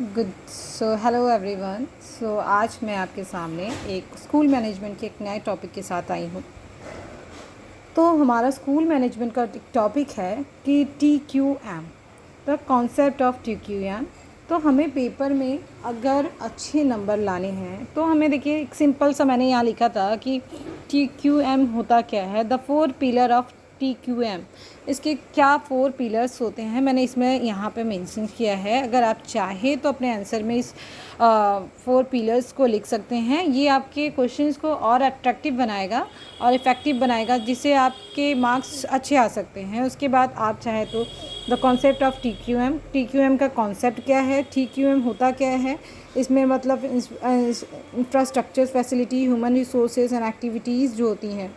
Good so hello everyone. So आज मैं आपके सामने एक स्कूल मैनेजमेंट के एक नए टॉपिक के साथ आई हूँ। तो हमारा स्कूल मैनेजमेंट का टॉपिक है कि TQM, the concept of TQM। तो हमें पेपर में अगर अच्छे नंबर लाने हैं तो हमें देखिए एक सिंपल सा मैंने यहाँ लिखा था कि TQM होता क्या है, द 4 पिलर ऑफ TQM। इसके क्या 4 पिलर्स होते हैं मैंने इसमें यहाँ पे मेंशन किया है। अगर आप चाहें तो अपने आंसर में इस 4 पिलर्स को लिख सकते हैं। ये आपके क्वेश्चंस को और अट्रैक्टिव बनाएगा और इफ़ेक्टिव बनाएगा, जिससे आपके मार्क्स अच्छे आ सकते हैं। उसके बाद आप चाहें तो द कॉन्सेप्ट ऑफ TQM का कॉन्सेप्ट क्या है, TQM होता क्या है, इसमें मतलब infrastructure, facility, human resources and activities जो होती हैं।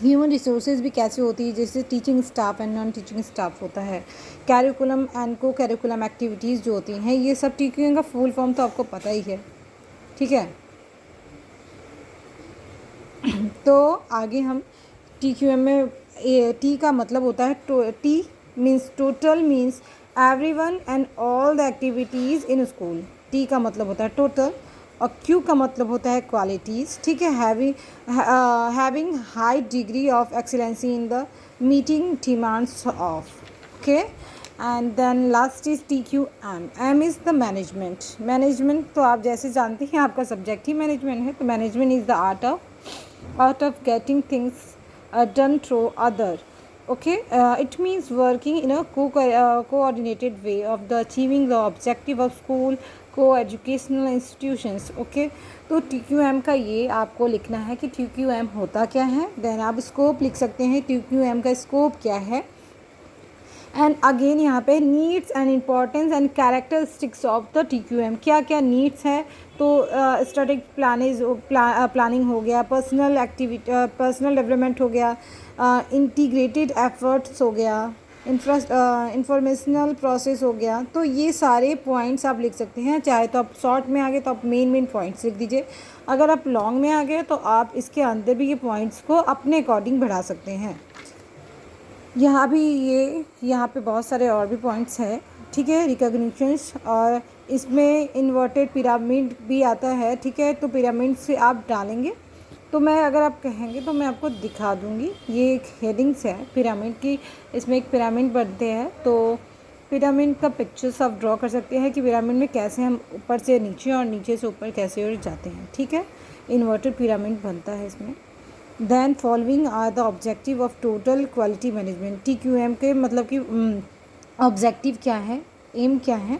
ह्यूमन रिसोर्सेज भी कैसे होती है, जैसे teaching staff and non teaching staff होता है। कैरिकुलम एंड को कैरिकुलम एक्टिविटीज़ जो होती हैं, ये सब TQM का फुल फॉर्म तो आपको पता ही है, ठीक है। तो आगे हम TQM में टी का मतलब होता है T means total, means everyone and all the activities in school. T का मतलब होता है टोटल और क्यू का मतलब होता है क्वालिटीज़, ठीक है। Having high degree of excellency in the meeting demands of, okay. And then last is TQM। M is the management तो आप जैसे जानते हैं आपका सब्जेक्ट ही मैनेजमेंट है। तो management is the art of getting things done through other, okay. It means working in a coordinated way of the achieving the objective of school co-educational institutions, okay. तो TQM का ये आपको लिखना है कि TQM होता क्या है। देन आप स्कोप लिख सकते हैं, TQM का स्कोप क्या है। एंड अगेन यहाँ पे needs and importance and characteristics of the TQM, क्या क्या नीड्स है। तो स्ट्रेटेजिक प्लानिंग हो गया, पर्सनल डेवलपमेंट हो गया, इंटीग्रेटेड एफर्ट्स हो गया, इंफॉर्मेशनल प्रोसेस हो गया। तो ये सारे पॉइंट्स आप लिख सकते हैं। चाहे तो आप शॉर्ट में आ गए तो आप मेन पॉइंट्स लिख दीजिए। अगर आप लॉन्ग में आ गए तो आप इसके अंदर भी ये पॉइंट्स को अपने अकॉर्डिंग बढ़ा सकते हैं। यहाँ पे बहुत सारे और भी पॉइंट्स हैं, ठीक है। रिकॉग्निशंस, और इसमें इन्वर्टेड पिरामिड भी आता है, ठीक है। तो पिरामिड से आप डालेंगे तो मैं, अगर आप कहेंगे तो मैं आपको दिखा दूँगी। ये एक हेडिंग्स है पिरामिड की, इसमें एक पिरामिड बनते हैं। तो पिरामिड का पिक्चर्स आप ड्रॉ कर सकते हैं कि पिरामिड में कैसे हम ऊपर से नीचे और नीचे से ऊपर कैसे और जाते हैं, ठीक है। इन्वर्टेड पिरामिड बनता है इसमें। Then following are the objective of total quality management. TQM के मतलब कि ऑब्जेक्टिव क्या है, एम क्या है।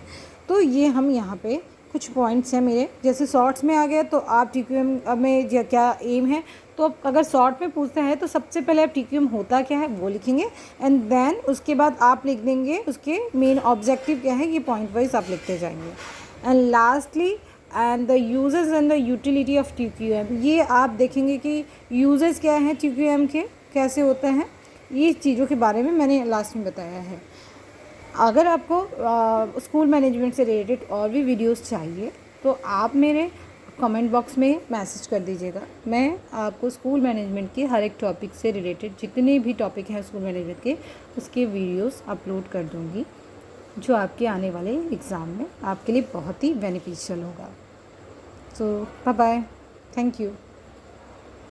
तो ये हम यहाँ पे कुछ पॉइंट्स हैं मेरे, जैसे शॉर्ट्स में आ गया तो आप TQM में क्या एम है। तो अगर शॉर्ट में पूछता है तो सबसे पहले आप TQM होता क्या है वो लिखेंगे, एंड देन उसके बाद आप लिख देंगे उसके मेन ऑब्जेक्टिव क्या है। ये पॉइंट वाइज आप लिखते जाएंगे। And lastly and the uses and the utility of TQM। ये आप देखेंगे कि यूजेस क्या हैं TQM के, कैसे होते हैं, ये चीज़ों के बारे में मैंने लास्ट में बताया है। अगर आपको स्कूल मैनेजमेंट से रिलेटेड और भी वीडियोस चाहिए तो आप मेरे कमेंट बॉक्स में मैसेज कर दीजिएगा। मैं आपको स्कूल मैनेजमेंट के हर एक टॉपिक से रिलेटेड जितने भी टॉपिक हैं स्कूल मैनेजमेंट के, उसके वीडियोस अपलोड कर दूँगी, जो आपके आने वाले एग्ज़ाम में आपके लिए बहुत ही बेनिफिशियल होगा। सो बाय बाय, थैंक यू।